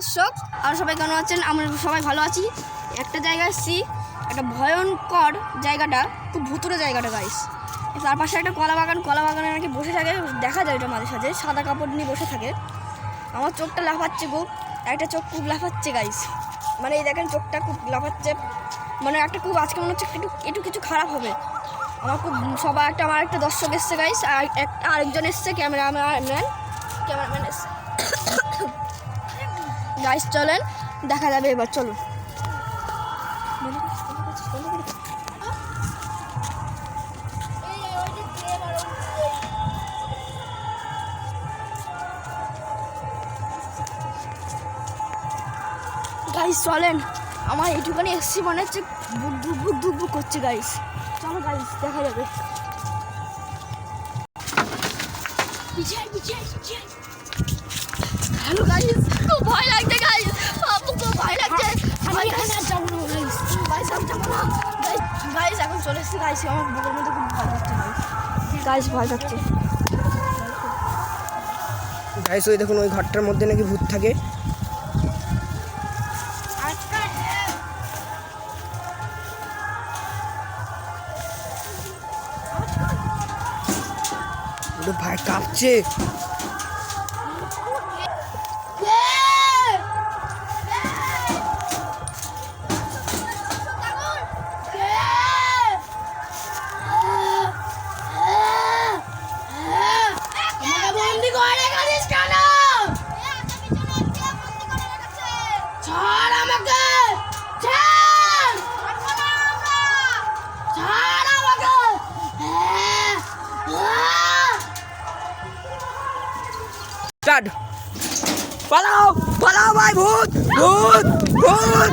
দর্শক, আর সবাই কেমন আছেন? আমরা সবাই ভালো আছি। একটা জায়গায় এসেছি, একটা ভয়ঙ্কর জায়গাটা, খুব ভুতুরে জায়গাটা গাইস। তার পাশে একটা কলা বাগানে নাকি বসে থাকে, দেখা যায় এটা মাঝে সাঝে, সাদা কাপড় নিয়ে বসে থাকে। আমার চোখটা লাফাচ্ছে খুব, একটা চোখ খুব লাফাচ্ছে গাইস। মানে এই দেখেন চোখটা খুব লাফাচ্ছে, মানে একটা খুব আজকে মনে হচ্ছে একটু কিছু খারাপ হবে। আমার একটা দর্শক এসছে গাইস, আর আরেকজন এসছে ক্যামেরাম্যান এসছে গাইস। চলেন দেখা যাবে এবার, চলুন। গাইস চলেন, আমার এইটুখানি এসছি মনে হচ্ছে বুক করছে গাইস। চলো গাইস দেখা যাবে। হ্যালো গাইস, খুব ভয় লাগছে গাইস, খুব ভয় লাগছে। আমি এখানে আর যাবো না গাইস, গাইস এখন চলে এসেছি গাইস। আমার বুকের মধ্যে খুব ভয় লাগছে গাইস, ভয় লাগছে গাইস। ওই দেখুন, ওই ঘরটার মধ্যে নাকি ভূত থাকে। ভাই কাঁপছে। পালাও পালাও ভাই, ভূত ভূত ভূত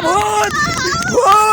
ভূত ভূত।